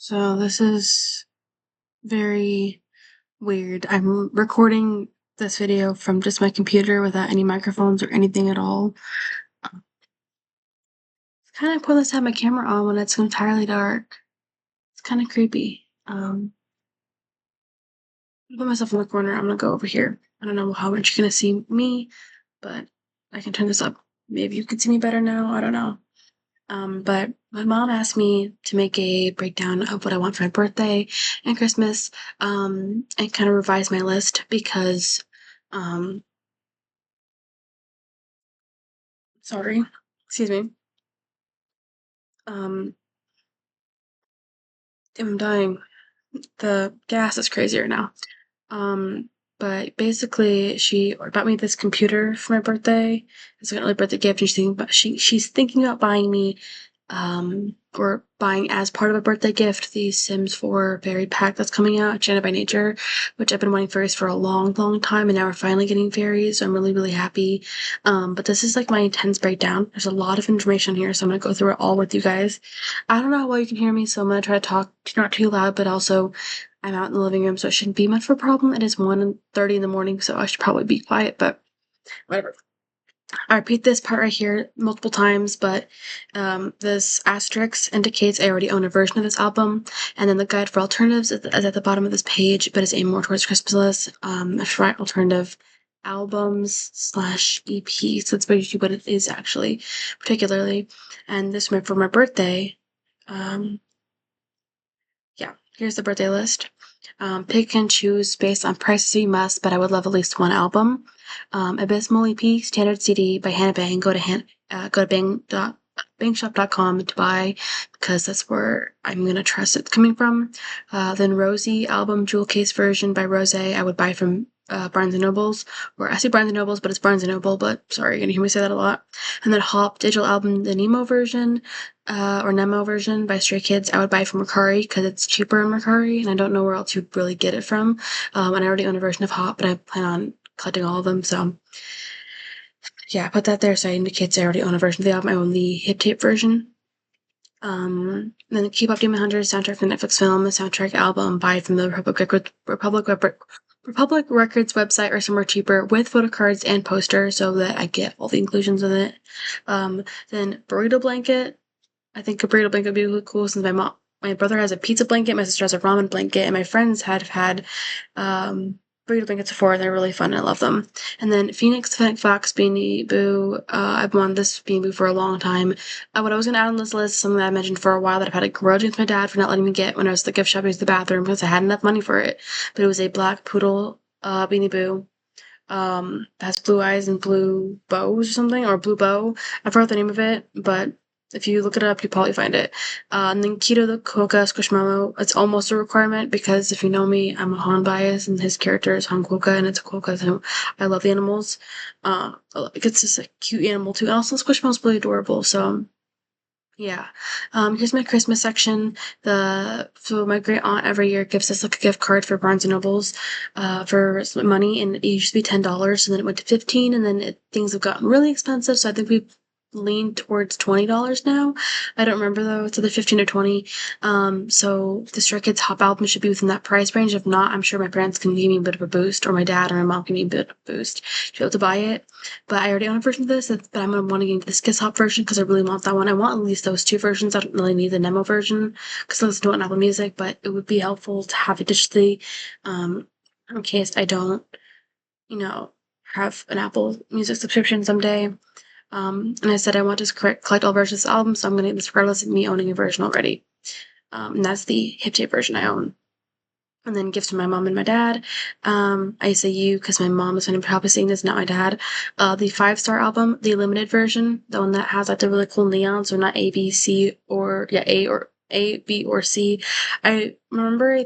So this is very weird. I'm recording this video from just my computer without any microphones or anything at all. It's kind of pointless to have my camera on when it's entirely dark. It's kind of creepy. Put myself in the corner. I'm gonna go over here. I don't know how much you're gonna see me, but I can turn this up. Maybe you can see me better now. I don't know. But my mom asked me to make a breakdown of what I want for my birthday and Christmas, and kind of revise my list because, um, sorry, excuse me, um, I'm dying. The gas is crazier now. Um, but basically, she bought me this computer for my birthday. It's an early birthday gift, and she's thinking about buying me, or buying as part of a birthday gift, the Sims 4 Fairy Pack that's coming out, Enchanted by Nature, which I've been wanting fairies for a long, long time, and now we're finally getting fairies, so I'm really, really happy. But this is like my intense breakdown. There's a lot of information here, so I'm gonna go through it all with you guys. I don't know how well you can hear me, so I'm gonna try to talk not too loud, but also I'm out in the living room, so it shouldn't be much of a problem. It is 1:30 in the morning, so I should probably be quiet, but whatever. I repeat this part right here multiple times, but this asterisk indicates I already own a version of this album, and then the guide for alternatives is at the bottom of this page, but it's aimed more towards Christmas list. For alternative albums slash EP, so that's basically what it is actually, particularly. And this for my birthday. Um, yeah, here's the birthday list. Pick and choose based on prices you must, but I would love at least one album. Abysmal EP, standard CD by Hannah Bang. Go to bangshop.com to buy because that's where I'm gonna trust it's coming from. Then Rosie album jewel case version by Rose. I would buy from Barnes and Nobles, or I say Barnes and Nobles, but it's Barnes and Noble. But sorry, you're gonna hear me say that a lot. And then Hop digital album, the Nemo version, or Nemo version by Stray Kids, I would buy from Mercari because it's cheaper in Mercari, and I don't know where else you'd really get it from. And I already own a version of Hop, but I plan on collecting all of them. So yeah, I put that there so it indicates I already own a version of the album. I own the Hip Tape version. Then the Keep Up Demon Hunter soundtrack from Netflix film, the soundtrack album, buy from the Republic Records website or somewhere cheaper with photo cards and poster so that I get all the inclusions of it. Then Burrito Blanket. I think a burrito blanket would be really cool since my brother has a pizza blanket, my sister has a ramen blanket, and my friends have had burrito blankets before, and they're really fun. I love them. And then Phoenix Fox Beanie Boo. I've wanted this Beanie Boo for a long time. What I was gonna add on this list, something that I mentioned for a while that I've had a grudge with my dad for not letting me get when I was at the gift shop, use the bathroom because I had enough money for it. But it was a black poodle Beanie Boo. That has blue eyes and blue bows or something, or blue bow. I forgot the name of it, but if you look it up, you probably find it. And then Keto the Quokka Squishmallow, it's almost a requirement because if you know me, I'm a Han bias and his character is Han Quokka and it's a Quokka, so I love the animals. It's just a cute animal too. And also Squishmallow's really adorable, so yeah. Here's my Christmas section. So my great aunt every year gives us like a gift card for Barnes and Nobles, for some money, and it used to be $10, and then it went to 15, and then things have gotten really expensive. So I think we've leaned towards $20 now. I don't remember though. It's either 15 or 20. So the Stray Kids Hop album should be within that price range. If not, I'm sure my parents can give me a bit of a boost, or my dad or my mom can give me a bit of a boost to be able to buy it. But I already own a version of this, but I'm gonna want to get into the Kiss Hop version because I really want that one. I want at least those two versions. I don't really need the Nemo version because I listen to it on Apple Music, but it would be helpful to have it digitally, in case I don't, you know, have an Apple Music subscription someday. And I said I want to collect all versions of the album, so I'm gonna get this regardless of me owning a version already. And that's the Hip Tape version I own. And then gifts from my mom and my dad. I say you because my mom is going to probably seeing this, not my dad. The 5-star album, the limited version, the one that has like the really cool neon, so not A, B, C, or yeah, A, B, or C. I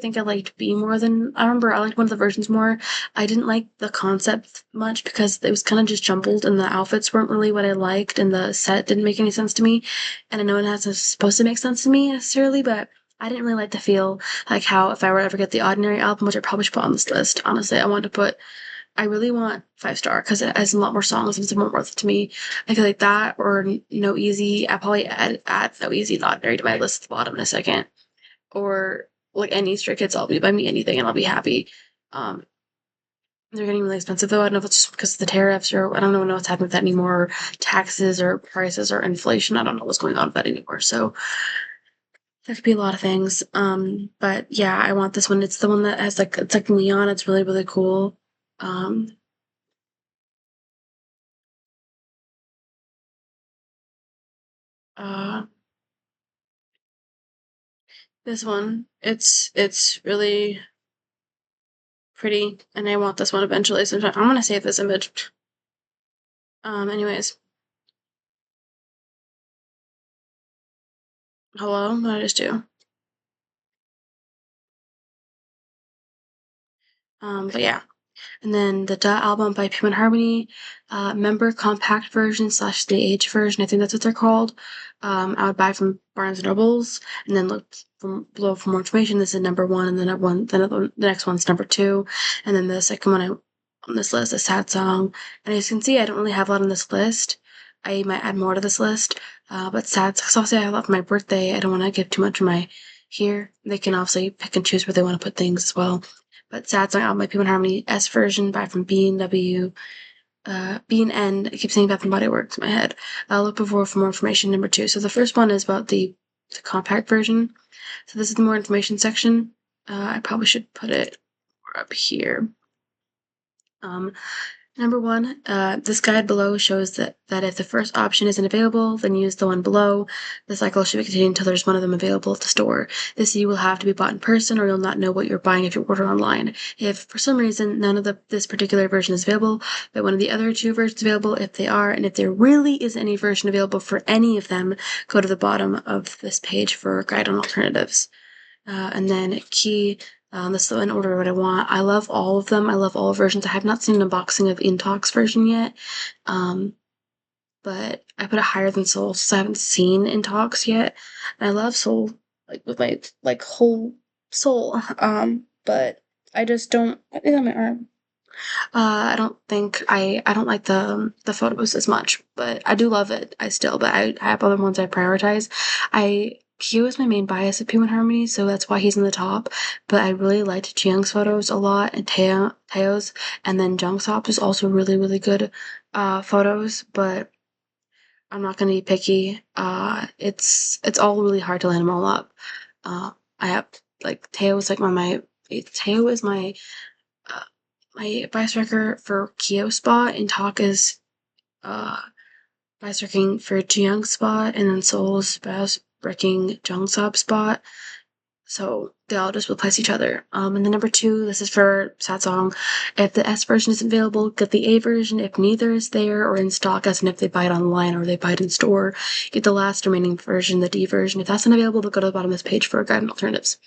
think I liked B more than I remember. I liked one of the versions more. I didn't like the concept much because it was kind of just jumbled, and the outfits weren't really what I liked, and the set didn't make any sense to me. And I know it hasn't supposed to make sense to me necessarily, but I didn't really like the feel like how if I were to ever get the Ordinary album, which I probably should put on this list, honestly, I really want 5-star because it has a lot more songs and it's more worth it to me. I feel like that or No Easy. I'll probably add No Easy and Ordinary to my list at the bottom in a second. or like any Stray Kids, I'll buy me anything and I'll be happy. Um, they're getting really expensive though. I don't know if it's just because of the tariffs or I don't know what's happening with that anymore, or taxes or prices or inflation. I don't know what's going on with that anymore. So that could be a lot of things. But yeah, I want this one. It's the one that has like it's like neon. It's really, really cool. Um, uh, this one, it's really pretty, and I want this one eventually. So I'm gonna save this image. Anyways, hello, what did I just do? But yeah. And then the Duh album by Puma Harmony, member compact version slash the age version, I think that's what they're called. I would buy from Barnes and Nobles, and then look from below for more information. This is number one, and then the next one's number two, and then the second one on this list, a sad song. And as you can see, I don't really have a lot on this list. I might add more to this list, but sad, because obviously I have a lot for my birthday. I don't want to give too much of my here. They can obviously pick and choose where they want to put things as well. But Sad Song album by People in Harmony, S version by from B&W, B&N, I keep saying Bath and Body Works in my head. Look before for more information, number two. So the first one is about the compact version. So this is the more information section. I probably should put it up here. Number one, this guide below shows that if the first option isn't available, then use the one below. The cycle should be continued until there's one of them available at the store. This CD will have to be bought in person, or you'll not know what you're buying if you order online. If for some reason none of this particular version is available, but one of the other two versions available, if they are, and if there really isn't any version available for any of them, go to the bottom of this page for guide on alternatives. And then key, this is in order what I want. I love all of them. I love all versions. I have not seen an unboxing of Intox version yet, but I put it higher than Soul, so I haven't seen Intox yet. And I love Soul, like with my like whole soul. But I just don't. I think on my arm. I don't think I don't like the photos as much, but I do love it. But I have other ones I prioritize. Q is my main bias of Puma Harmony, so that's why he's in the top. But I really liked Jiyoung's photos a lot, and Taeyo's, and then Jungsoup's is also really, really good photos. But I'm not gonna be picky. It's all really hard to line them all up. I have like Taeyo is like Taeyo is uh, my vice wrecker for Kyo spot, and Talk is uh vice wrecking for Jiyoung spot, and then Soul's vice wrecking Jungsob spot. So they all just replace each other. And then number two, this is for Sad Song. If the S version isn't available, get the A version. If neither is there or in stock, as in if they buy it online or they buy it in store, get the last remaining version, the D version. If that's not available, go to the bottom of this page for guide and alternatives.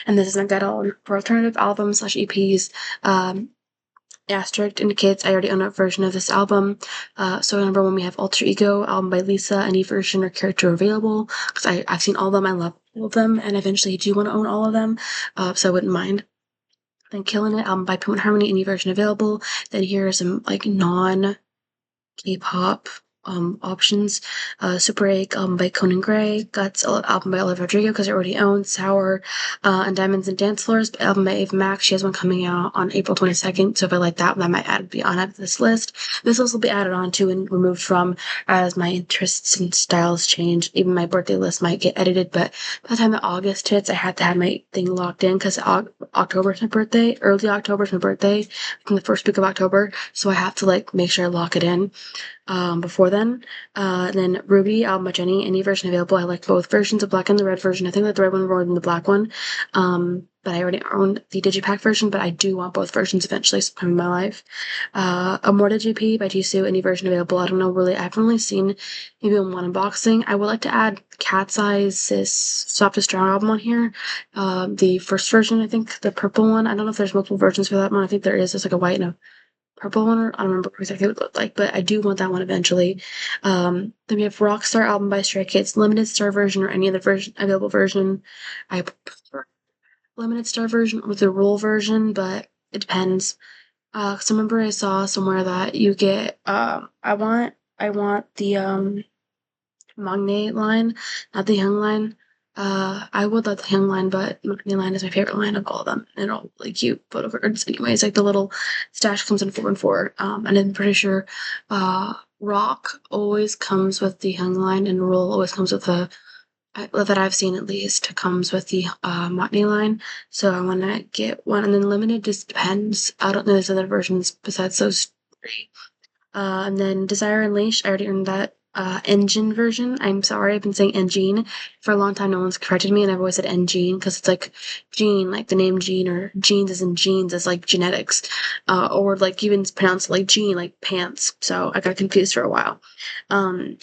And this is my guide for alternative albums slash EPs. Asterisk indicates I already own a version of this album. So number one, we have Alter Ego, album by Lisa, any version or character available. Because I've seen all of them, I love all of them, and eventually do want to own all of them, so I wouldn't mind. Then Killing It, album by Puma Harmony, any version available. Then here are some like non K-pop options. Super Egg album by Conan Gray, Guts album by Olivia Rodrigo because I already own Sour, and Diamonds and Dance Floors album by Ava Max. She has one coming out on April 22nd, so if I like that, that might be on this list. This list will be added on to and removed from as my interests and styles change. Even my birthday list might get edited, but by the time that August hits, I have to have my thing locked in because October is my birthday, early October is my birthday, in the first week of October, so I have to like make sure I lock it in before then. Then Ruby, album by Jenny, any version available. I like both versions, the black and the red version. I think I like the red one more than the black one. But I already own the Digipack version, but I do want both versions eventually sometime in my life. Amorta GP by Jisoo, any version available. I don't know really. I haven't really seen maybe one unboxing. I would like to add Cat's Eyes Sis Soft as Strong album on here. The first version, I think, the purple one. I don't know if there's multiple versions for that one. I think there is. There's like a white and a purple one, or I don't remember exactly what it looked like, but I do want that one eventually. Then we have Rockstar album by Stray Kids, limited star version or any other version available version. I prefer limited star version or the rule version, but it depends. Cause I remember I saw somewhere that you get I want the Magne line, not the Young line. I would love the Hang line, but Money line is my favorite line of all of them. And all really cute photo cards. Anyways, like the little stash comes in 4 and 4. And I'm pretty sure Rock always comes with the Hang line, and Roll always comes with the that I've seen at least comes with the Montney line. So I want to get one, and then limited just depends. I don't know there's other versions besides those three. And then Desire Unleashed, I already earned that engine version. I'm sorry, I've been saying engine for a long time. No one's corrected me, and I've always said engine because it's like gene, like the name gene, or genes as in genes as like genetics, or like even pronounced like gene, like pants. So I got confused for a while. Um,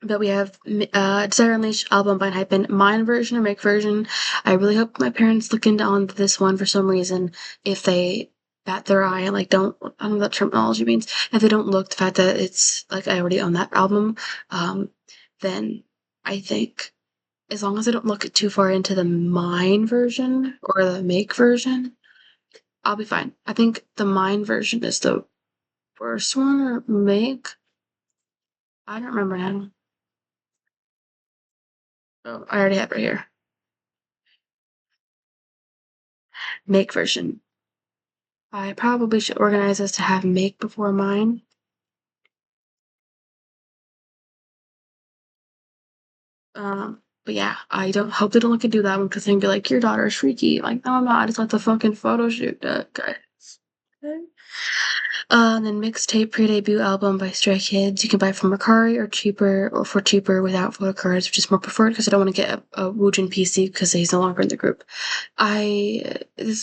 but we have Desire Unleashed album by Hypen, mine version or make version. I really hope my parents look into on this one for some reason. If they bat their eye and like don't, I don't know what that terminology means. If they don't look the fact that it's like I already own that album, um, then I think as long as I don't look too far into the mine version or the make version, I'll be fine. I think the mine version is the worst one or make. I don't remember now. Oh, I already have it right here. Make version. I probably should organize this to have make before mine. But yeah, I don't hope they don't look into that one because they'd be like, your daughter's freaky. Like, no, I'm not. I just like the fucking photo shoot, guys. Okay. And then mixtape pre-debut album by Stray Kids. You can buy from Mercari or cheaper, or for cheaper without photo cards, which is more preferred because I don't want to get a Woojin PC because he's no longer in the group.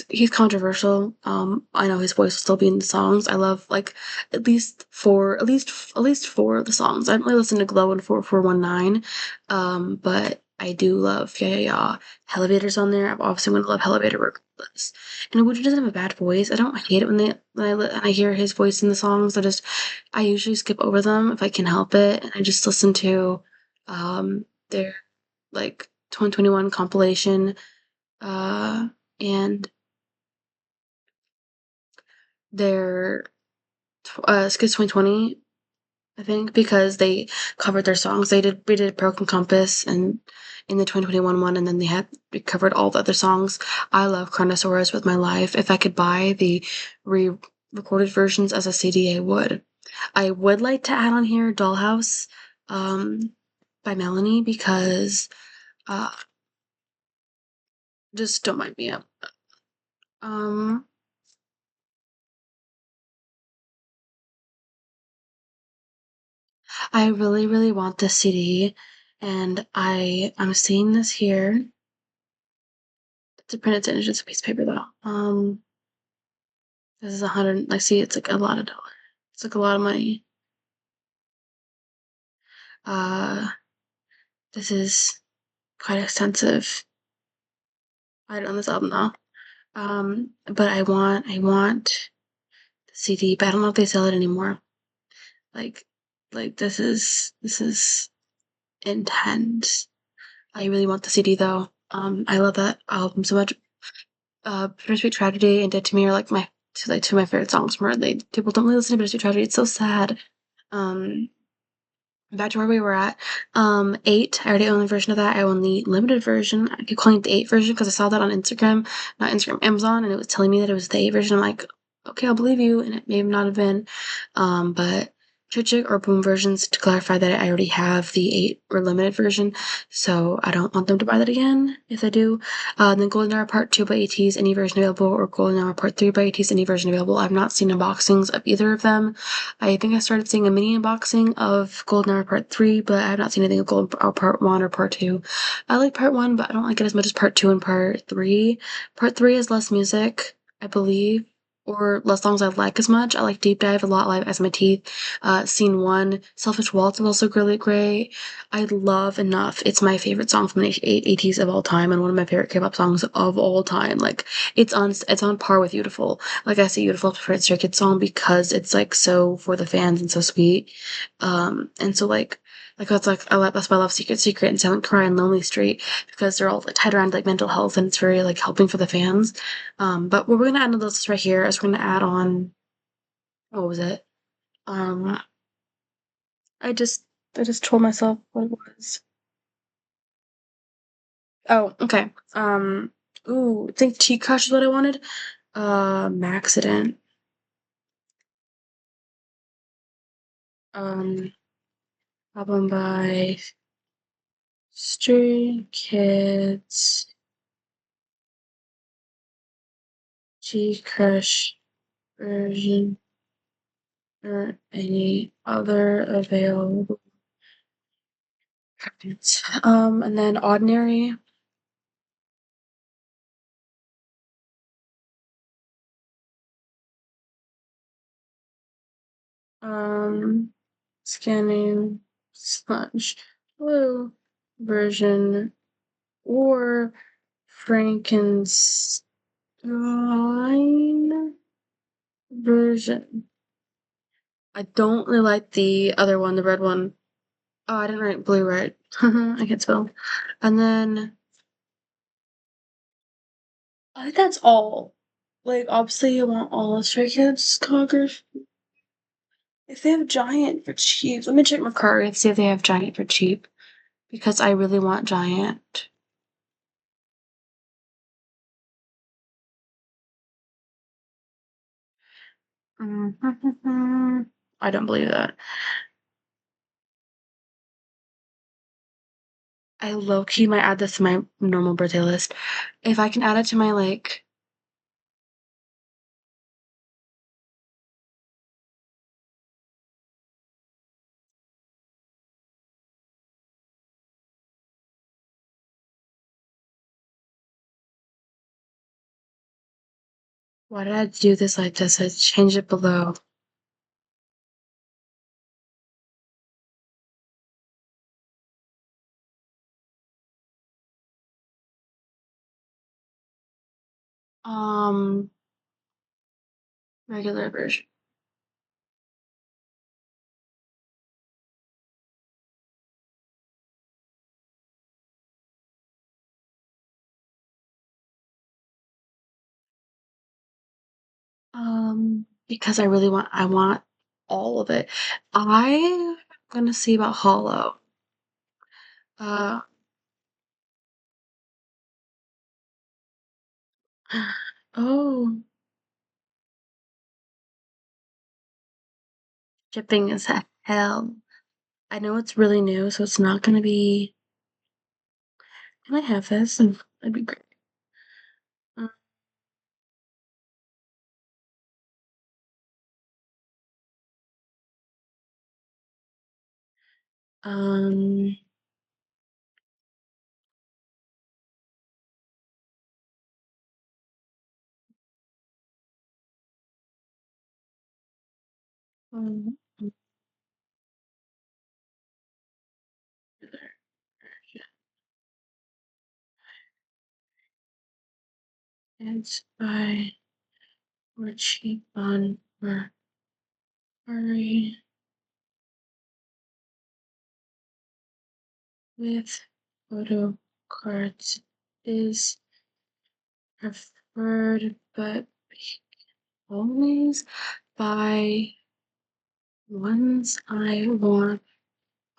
He's controversial. I know his voice will still be in the songs. I love like at least four of the songs. I don't really listen to Glow and 4419, but I do love Yeah Yeah Yeah. Elevator's on there. I'm obviously going to love Elevator regardless. And Woody doesn't have a bad voice. I don't hate it when I hear his voice in the songs. I usually skip over them if I can help it, and I just listen to their like 2021 compilation and their Skits 2020, I think, because they covered their songs. We did Broken Compass and in the 2021 one, and then we covered all the other songs. I love Chronosaurus with my life. If I could buy the re-recorded versions as a CD, I would. I would like to add on here Dollhouse um, by Melanie because uh, just don't mind me up. Um, I really, really want this CD, and I'm seeing this here. It's a printed signature, just a piece of paper though. This is 100. Like, see, it's like a lot of dollars. It's like a lot of money. Uh, this is quite extensive. I don't own this album though. But I want the CD, but I don't know if they sell it anymore. Like, this is intense. I really want the CD though. I love that album so much. Bittersweet Tragedy and Dead to Me are like two of my favorite songs from her. People don't really listen to Bittersweet Tragedy. It's so sad. Um, Back to where we were at. 8. I already own the version of that. I own the limited version. I keep calling it the 8 version because I saw that on Instagram, not Instagram, Amazon, and it was telling me that it was the 8 version. I'm like, okay, I'll believe you, and it may not have been. But Chichik or Boom versions to clarify that I already have the 8 or limited version, so I don't want them to buy that again if I do. Then Golden Hour Part 2 by ATEEZ, any version available, or Golden Hour Part 3 by ATEEZ, any version available. I've not seen unboxings of either of them. I think I started seeing a mini unboxing of Golden Hour Part 3, but I have not seen anything of Golden Hour Part 1 or Part 2. I like Part 1, but I don't like it as much as Part 2 and Part 3. Part 3 is less music, I believe, or less songs I like as much. I like Deep Dive a lot, like As My Teeth. Scene 1, Selfish Waltz is also really great. I love Enough. It's my favorite song from the 80s of all time, and one of my favorite K-pop songs of all time. Like, it's on par with Beautiful. Like, I say Beautiful for its Stray Kids song because it's like so for the fans and so sweet. And so that's why I love Secret Secret and Silent Cry and Lonely Street because they're all like, tied around like mental health and it's very like helping for the fans. But what we're gonna add to this right here is we're gonna add on what was it? Um, I just I just told myself what it was. Oh, okay. Ooh, I think Tea Crush is what I wanted. Accident. Um, album by Stray Kids, Tea Crush version, or any other available. And then Ordinary. Um, Scanning Sludge Blue version or Frankenstein version. I don't really like the other one, the red one. Oh, I didn't write blue right. I can't spell. And then I think that's all. Like, obviously, I want all the Stray Kids collaborations. If they have Giant for cheap, let me check Mercari and see if they have Giant for cheap because I really want Giant. I don't believe that. I low key might add this to my normal birthday list. If I can add it to my like, why did I do this like this? I changed it below. Um, Regular version. Because I want all of it. I'm gonna see about Hollow. Uh, oh, shipping is hell. I know it's really new, so it's not gonna be. Can I have this? And that'd be great. Uh, Um, um, it's by or cheap on Mercari with photo cards is preferred, but always buy ones I want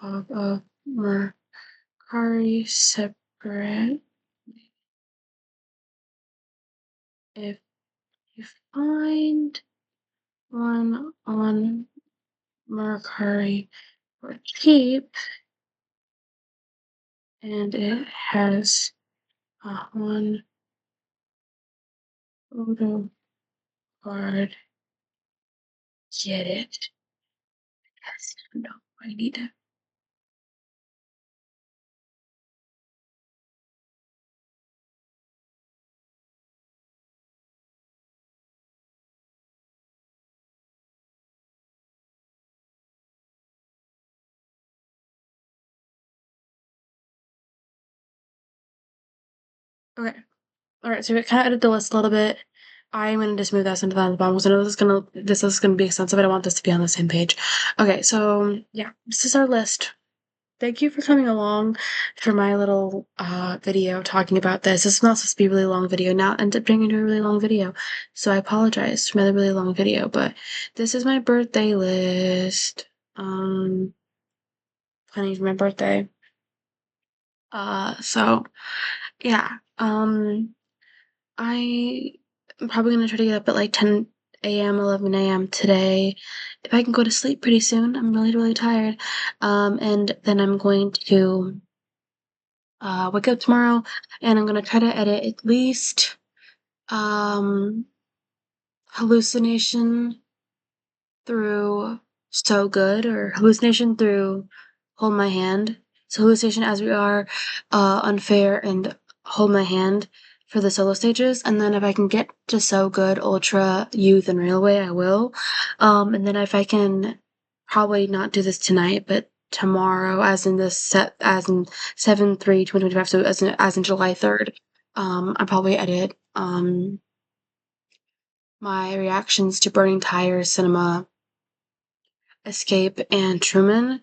of a Mercari separate. If you find one on Mercari for cheap and it has a one photo card, get it. Yes, no, I need it. Okay. All right, so we kind of edited the list a little bit. I'm gonna just move that into the bottom because I know this is gonna be extensive. I don't want this to be on the same page. Okay, so yeah, this is our list. Thank you for coming along for my little video talking about this. This is not supposed to be a really long video. Now it ends up turning into a really long video. So I apologize for my really long video, but this is my birthday list. Planning for my birthday. So Yeah. I'm probably gonna try to get up at like 10 a.m., 11 a.m. today. If I can go to sleep pretty soon, I'm really, really tired. And then I'm going to wake up tomorrow and I'm gonna try to edit at least um hallucination through So Good or Hallucination through Hold My Hand. So Hallucination As We Are, Unfair, and Hold My Hand for the solo stages. And then if I can get to So Good, Ultra, Youth, and Railway, I will. And then if I can probably not do this tonight, but tomorrow, as in 7/3/2025, so as in July 3rd, I probably edit my reactions to Burning Tires Cinema, Escape, and Truman.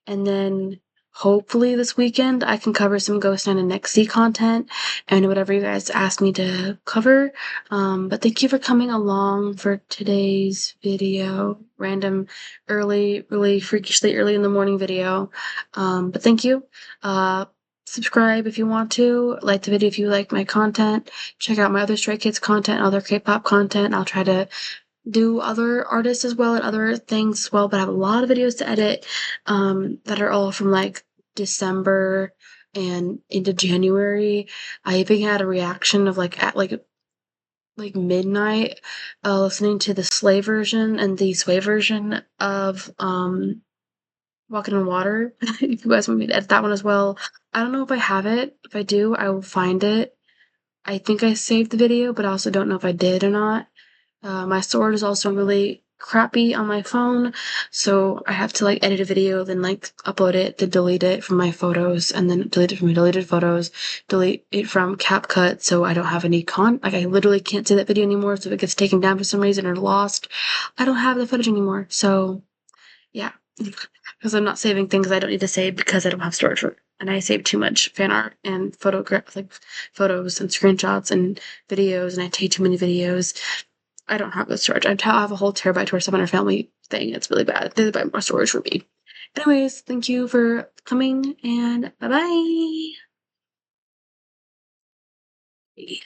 And then hopefully this weekend I can cover some Ghost Nine and Nexie content and whatever you guys asked me to cover. But thank you for coming along for today's video. Random, early, really freakishly early in the morning video. But thank you. Uh, Subscribe if you want to. Like the video if you like my content. Check out my other Stray Kids content, other K-pop content. I'll try to do other artists as well and other things as well, but I have a lot of videos to edit that are all from like December and into January. I even had a reaction of like at like midnight listening to the Slay version and the Sway version of Walking on Water. If you guys want me to edit that one as well. I don't know if I have it. If I do, I will find it. I think I saved the video, but I also don't know if I did or not. My storage is also really crappy on my phone, so I have to like edit a video, then like upload it, then delete it from my photos, and then delete it from my deleted photos, delete it from CapCut, so I don't have any like I literally can't see that video anymore, so if it gets taken down for some reason or lost, I don't have the footage anymore. So yeah, because I'm not saving things I don't need to save because I don't have storage for it. And I save too much fan art and like photos and screenshots and videos, and I take too many videos. I don't have the storage. I have a whole terabyte to our 700 family thing. It's really bad. They buy more storage for me. Anyways, thank you for coming and bye bye.